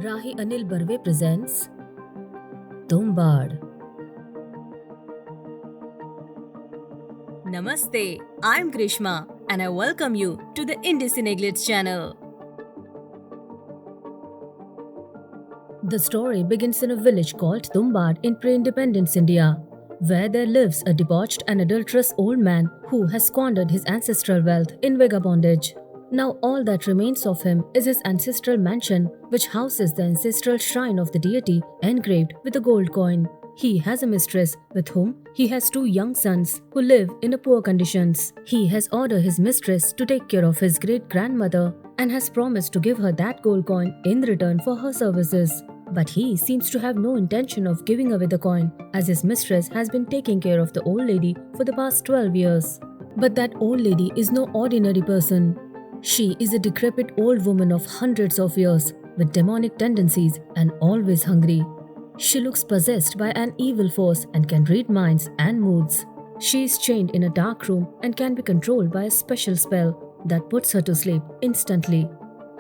Rahi Anil Barve presents Tumbbad. Namaste, I'm Grishma and I welcome you to the IndiCineGlitz channel. The story begins in a village called Tumbbad in pre-independence India, where there lives a debauched and adulterous old man who has squandered his ancestral wealth in vagabondage. Now all that remains of him is his ancestral mansion, which houses the ancestral shrine of the deity engraved with a gold coin. He has a mistress with whom he has two young sons who live in poor conditions. He has ordered his mistress to take care of his great-grandmother and has promised to give her that gold coin in return for her services. But he seems to have no intention of giving away the coin, as his mistress has been taking care of the old lady for the past 12 years. But that old lady is no ordinary person. She is a decrepit old woman of hundreds of years, with demonic tendencies and always hungry. She looks possessed by an evil force and can read minds and moods. She is chained in a dark room and can be controlled by a special spell that puts her to sleep instantly.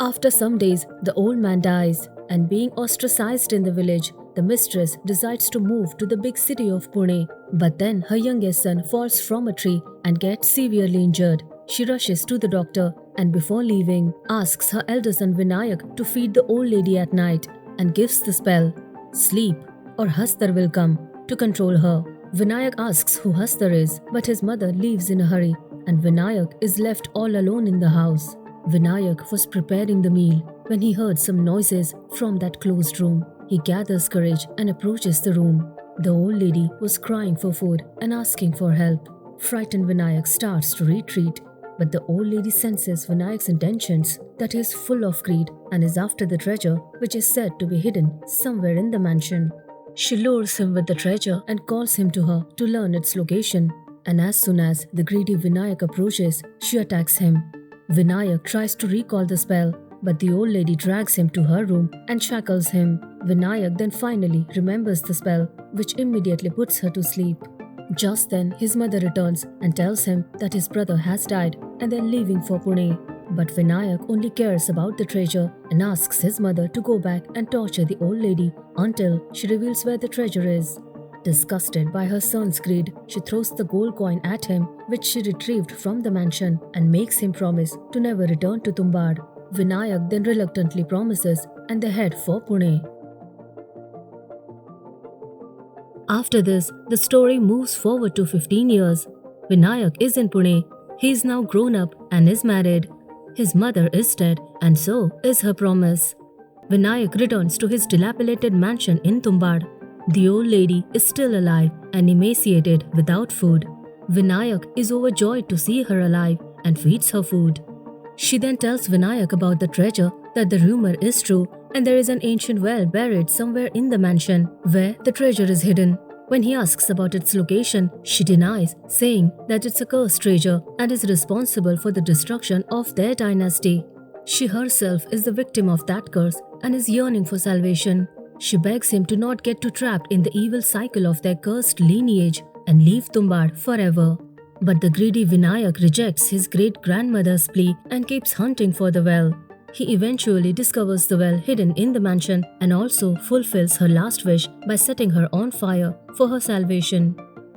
After some days, the old man dies, and being ostracized in the village, the mistress decides to move to the big city of Pune. But then her youngest son falls from a tree and gets severely injured. She rushes to the doctor and before leaving, asks her elder son Vinayak to feed the old lady at night and gives the spell, "Sleep or Hastar will come," to control her. Vinayak asks who Hastar is, but his mother leaves in a hurry and Vinayak is left all alone in the house. Vinayak was preparing the meal when he heard some noises from that closed room. He gathers courage and approaches the room. The old lady was crying for food and asking for help. Frightened, Vinayak starts to retreat, but the old lady senses Vinayak's intentions, that he is full of greed and is after the treasure, which is said to be hidden somewhere in the mansion. She lures him with the treasure and calls him to her to learn its location. And as soon as the greedy Vinayak approaches, she attacks him. Vinayak tries to recall the spell, but the old lady drags him to her room and shackles him. Vinayak then finally remembers the spell, which immediately puts her to sleep. Just then, his mother returns and tells him that his brother has died and they're leaving for Pune. But Vinayak only cares about the treasure and asks his mother to go back and torture the old lady until she reveals where the treasure is. Disgusted by her son's greed, she throws the gold coin at him, which she retrieved from the mansion, and makes him promise to never return to Tumbbad. Vinayak then reluctantly promises and they head for Pune. After this, the story moves forward to 15 years. Vinayak is in Pune. He is now grown up and is married. His mother is dead and so is her promise. Vinayak returns to his dilapidated mansion in Tumbbad. The old lady is still alive and emaciated without food. Vinayak is overjoyed to see her alive and feeds her food. She then tells Vinayak about the treasure, that the rumor is true and there is an ancient well buried somewhere in the mansion where the treasure is hidden. When he asks about its location, she denies, saying that it's a cursed treasure and is responsible for the destruction of their dynasty. She herself is the victim of that curse and is yearning for salvation. She begs him to not get too trapped in the evil cycle of their cursed lineage and leave Tumbbad forever. But the greedy Vinayak rejects his great-grandmother's plea and keeps hunting for the well. He eventually discovers the well hidden in the mansion and also fulfills her last wish by setting her on fire for her salvation.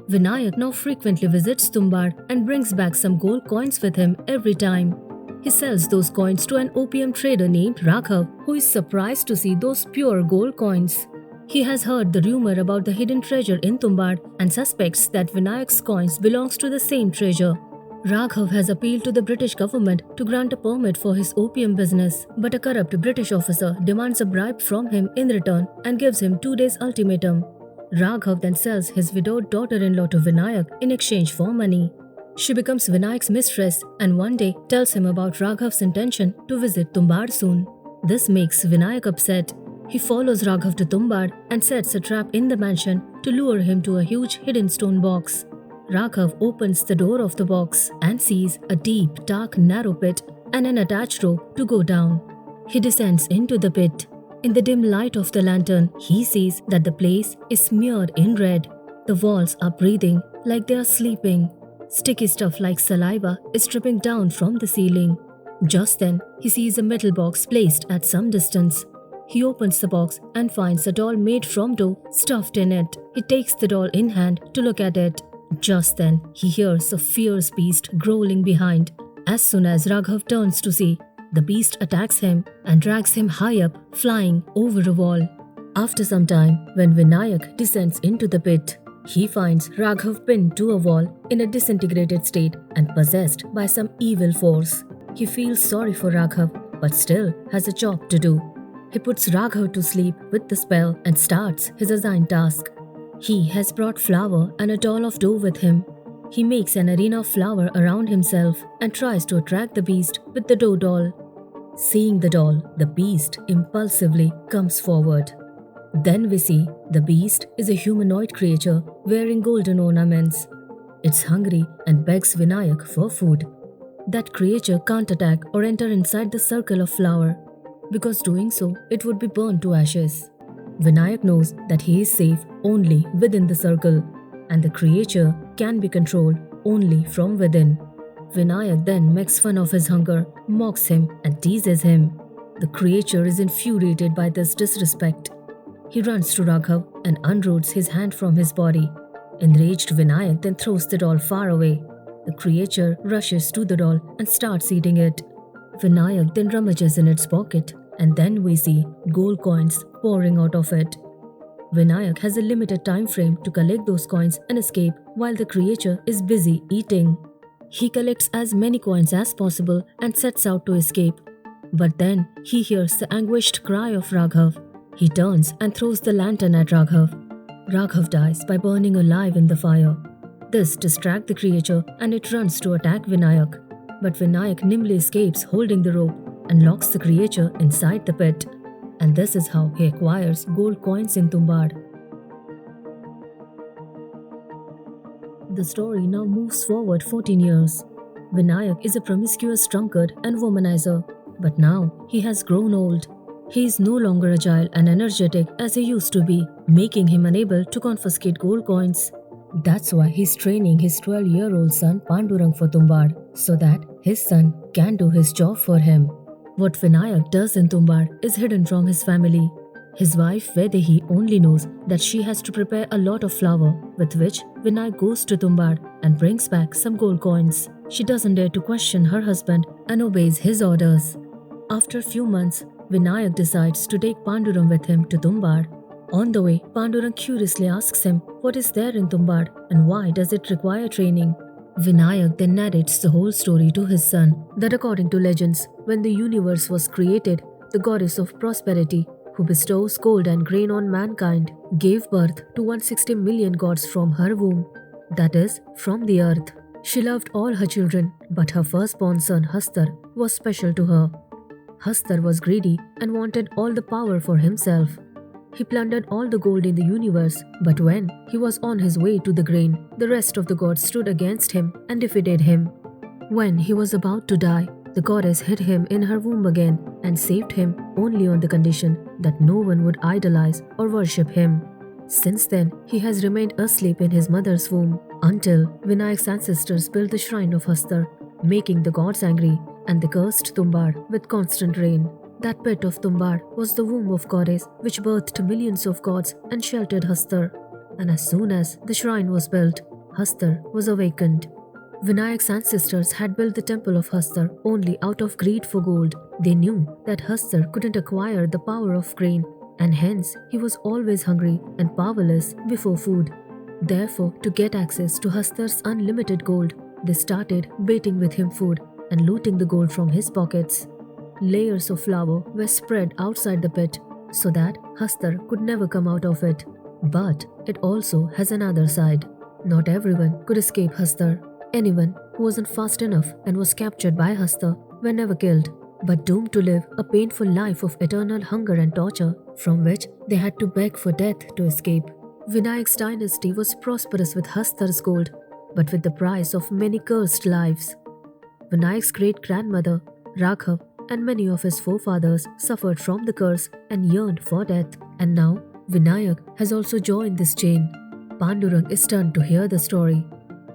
Vinayak now frequently visits Tumbbad and brings back some gold coins with him every time. He sells those coins to an opium trader named Raghav, who is surprised to see those pure gold coins. He has heard the rumor about the hidden treasure in Tumbbad and suspects that Vinayak's coins belongs to the same treasure. Raghav has appealed to the British government to grant a permit for his opium business, but a corrupt British officer demands a bribe from him in return and gives him 2 days ultimatum. Raghav then sells his widowed daughter-in-law to Vinayak in exchange for money. She becomes Vinayak's mistress and one day tells him about Raghav's intention to visit Tumbbad soon. This makes Vinayak upset. He follows Raghav to Tumbbad and sets a trap in the mansion to lure him to a huge hidden stone box. Raghav opens the door of the box and sees a deep, dark, narrow pit and an attached rope to go down. He descends into the pit. In the dim light of the lantern, he sees that the place is smeared in red. The walls are breathing like they are sleeping. Sticky stuff like saliva is dripping down from the ceiling. Just then, he sees a metal box placed at some distance. He opens the box and finds a doll made from dough stuffed in it. He takes the doll in hand to look at it. Just then, he hears a fierce beast growling behind. As soon as Raghav turns to see, the beast attacks him and drags him high up, flying over a wall. After some time, when Vinayak descends into the pit, he finds Raghav pinned to a wall in a disintegrated state and possessed by some evil force. He feels sorry for Raghav but still has a job to do. He puts Raghav to sleep with the spell and starts his assigned task. He has brought flour and a doll of dough with him. He makes an arena of flour around himself and tries to attract the beast with the dough doll. Seeing the doll, the beast impulsively comes forward. Then we see the beast is a humanoid creature wearing golden ornaments. It's hungry and begs Vinayak for food. That creature can't attack or enter inside the circle of flour, because doing so, it would be burned to ashes. Vinayak knows that he is safe only within the circle, and the creature can be controlled only from within. Vinayak then makes fun of his hunger, mocks him and teases him. The creature is infuriated by this disrespect. He runs to Raghav and unroots his hand from his body. Enraged, Vinayak then throws the doll far away. The creature rushes to the doll and starts eating it. Vinayak then rummages in its pocket, and then we see gold coins pouring out of it. Vinayak has a limited time frame to collect those coins and escape while the creature is busy eating. He collects as many coins as possible and sets out to escape. But then he hears the anguished cry of Raghav. He turns and throws the lantern at Raghav. Raghav dies by burning alive in the fire. This distracts the creature and it runs to attack Vinayak. But Vinayak nimbly escapes holding the rope and locks the creature inside the pit. And this is how he acquires gold coins in Tumbbad. The story now moves forward 14 years. Vinayak is a promiscuous drunkard and womanizer, but now he has grown old. He is no longer agile and energetic as he used to be, making him unable to confiscate gold coins. That's why he's training his 12-year-old son Pandurang for Tumbbad, so that his son can do his job for him. What Vinayak does in Tumbbad is hidden from his family. His wife Vedehi only knows that she has to prepare a lot of flour, with which Vinayak goes to Tumbbad and brings back some gold coins. She doesn't dare to question her husband and obeys his orders. After a few months, Vinayak decides to take Pandurang with him to Tumbbad. On the way, Pandurang curiously asks him what is there in Tumbbad and why does it require training. Vinayak then narrates the whole story to his son, that according to legends, when the universe was created, the goddess of prosperity, who bestows gold and grain on mankind, gave birth to 160 million gods from her womb, that is, from the earth. She loved all her children, but her firstborn son Hastar was special to her. Hastar was greedy and wanted all the power for himself. He plundered all the gold in the universe, but when he was on his way to the grain, the rest of the gods stood against him and defeated him. When he was about to die, the goddess hid him in her womb again and saved him only on the condition that no one would idolize or worship him. Since then, he has remained asleep in his mother's womb until Vinayak's ancestors built the shrine of Hastar, making the gods angry, and they cursed Tumbbad with constant rain. That pit of Tumbbad was the womb of goddess which birthed millions of gods and sheltered Hastar. And as soon as the shrine was built, Hastar was awakened. Vinayak's ancestors had built the temple of Hastar only out of greed for gold. They knew that Hastar couldn't acquire the power of grain, and hence he was always hungry and powerless before food. Therefore, to get access to Hastar's unlimited gold, they started baiting with him food and looting the gold from his pockets. Layers of flour were spread outside the pit so that Hastar could never come out of it. But it also has another side. Not everyone could escape Hastar. Anyone who wasn't fast enough and was captured by Hastar were never killed, but doomed to live a painful life of eternal hunger and torture, from which they had to beg for death to escape. Vinayak's dynasty was prosperous with Hastar's gold, but with the price of many cursed lives. Vinayak's great-grandmother, Raghav, and many of his forefathers suffered from the curse and yearned for death. And now, Vinayak has also joined this chain. Pandurang is stunned to hear the story.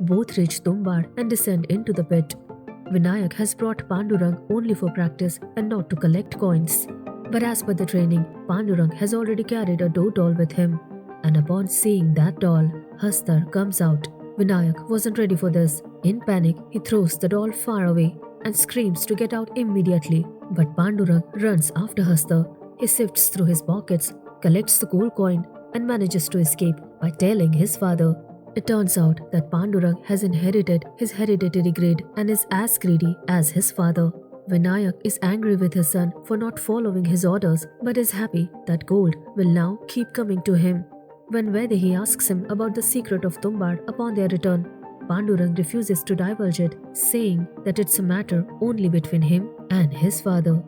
Both reach Tumbbad and descend into the pit. Vinayak has brought Pandurang only for practice and not to collect coins. But as per the training, Pandurang has already carried a doll with him. And upon seeing that doll, Hastar comes out. Vinayak wasn't ready for this. In panic, he throws the doll far away and screams to get out immediately. But Pandurang runs after Hastar. He sifts through his pockets, collects the gold coin and manages to escape by telling his father. It turns out that Pandurang has inherited his hereditary greed and is as greedy as his father. Vinayak is angry with his son for not following his orders but is happy that gold will now keep coming to him. When Vaidehi asks him about the secret of Tumbbad upon their return, Pandurang refuses to divulge it, saying that it's a matter only between him and his father.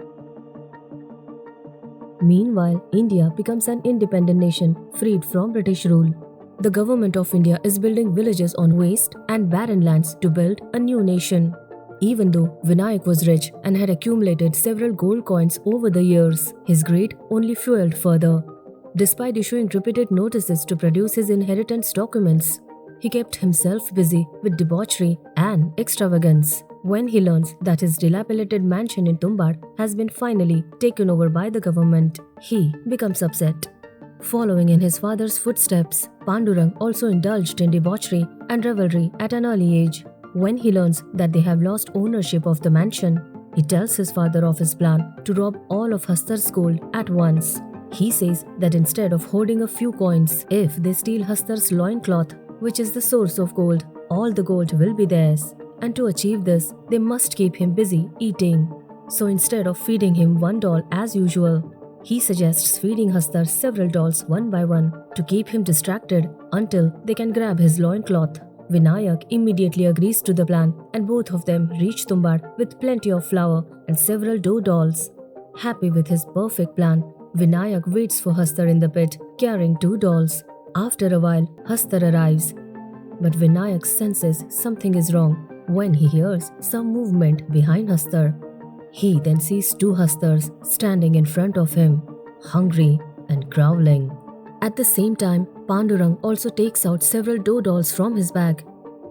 Meanwhile, India becomes an independent nation freed from British rule. The government of India is building villages on waste and barren lands to build a new nation. Even though Vinayak was rich and had accumulated several gold coins over the years, his greed only fueled further. Despite issuing repeated notices to produce his inheritance documents, he kept himself busy with debauchery and extravagance. When he learns that his dilapidated mansion in Tumbbad has been finally taken over by the government, he becomes upset. Following in his father's footsteps, Pandurang also indulged in debauchery and revelry at an early age. When he learns that they have lost ownership of the mansion, he tells his father of his plan to rob all of Hastar's gold at once. He says that instead of hoarding a few coins, if they steal Hastar's loincloth, which is the source of gold, all the gold will be theirs. And to achieve this, they must keep him busy eating. So instead of feeding him one doll as usual, he suggests feeding Hastar several dolls one by one to keep him distracted until they can grab his loincloth. Vinayak immediately agrees to the plan and both of them reach Tumbbad with plenty of flour and several dough dolls. Happy with his perfect plan, Vinayak waits for Hastar in the pit, carrying 2 dolls. After a while, Hastar arrives. But Vinayak senses something is wrong when he hears some movement behind Hastar. He then sees 2 Hastars standing in front of him, hungry and growling. At the same time, Pandurang also takes out several dough dolls from his bag.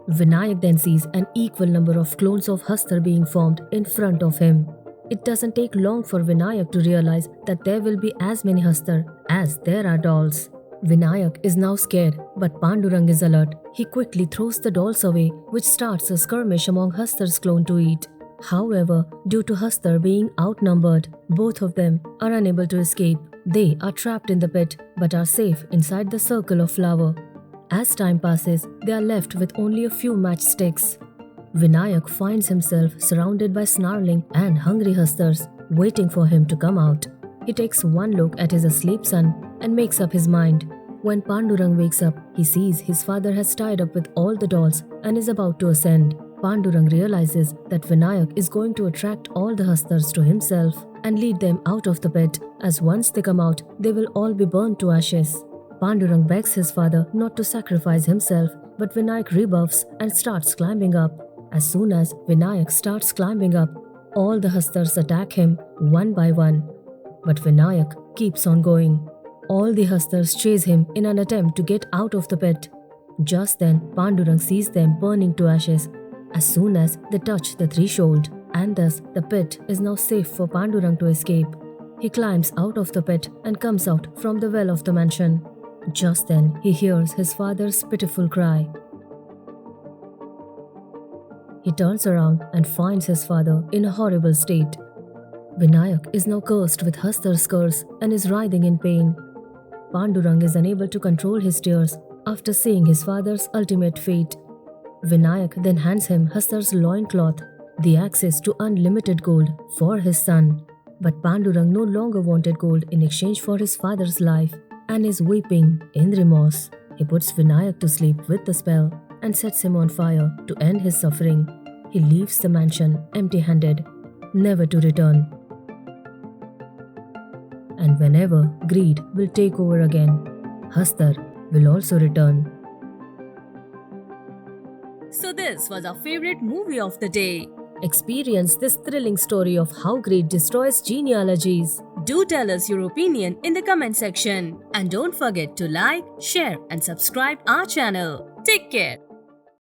Vinayak then sees an equal number of clones of Hastar being formed in front of him. It doesn't take long for Vinayak to realize that there will be as many Hastar as there are dolls. Vinayak is now scared, but Pandurang is alert. He quickly throws the dolls away, which starts a skirmish among Hastar's clone to eat. However, due to Hastar being outnumbered, both of them are unable to escape. They are trapped in the pit but are safe inside the circle of flour. As time passes, they are left with only a few matchsticks. Vinayak finds himself surrounded by snarling and hungry Hastars, waiting for him to come out. He takes one look at his asleep son and makes up his mind. When Pandurang wakes up, he sees his father has tied up with all the dolls and is about to ascend. Pandurang realizes that Vinayak is going to attract all the Hastars to himself and lead them out of the pit, as once they come out, they will all be burned to ashes. Pandurang begs his father not to sacrifice himself, but Vinayak rebuffs and starts climbing up. As soon as Vinayak starts climbing up, all the Hastars attack him one by one. But Vinayak keeps on going. All the Hastars chase him in an attempt to get out of the pit. Just then, Pandurang sees them burning to ashes as soon as they touch the threshold, and thus the pit is now safe for Pandurang to escape. He climbs out of the pit and comes out from the well of the mansion. Just then, he hears his father's pitiful cry. He turns around and finds his father in a horrible state. Vinayak is now cursed with Hastar's curse and is writhing in pain. Pandurang is unable to control his tears after seeing his father's ultimate fate. Vinayak then hands him Hastar's loincloth, the access to unlimited gold for his son. But Pandurang no longer wanted gold in exchange for his father's life and is weeping in remorse. He puts Vinayak to sleep with the spell and sets him on fire to end his suffering. He leaves the mansion empty-handed, never to return. And whenever greed will take over again, Hastar will also return. So this was our favorite movie of the day. Experience this thrilling story of how greed destroys genealogies. Do tell us your opinion in the comment section. And don't forget to like, share and subscribe our channel. Take care.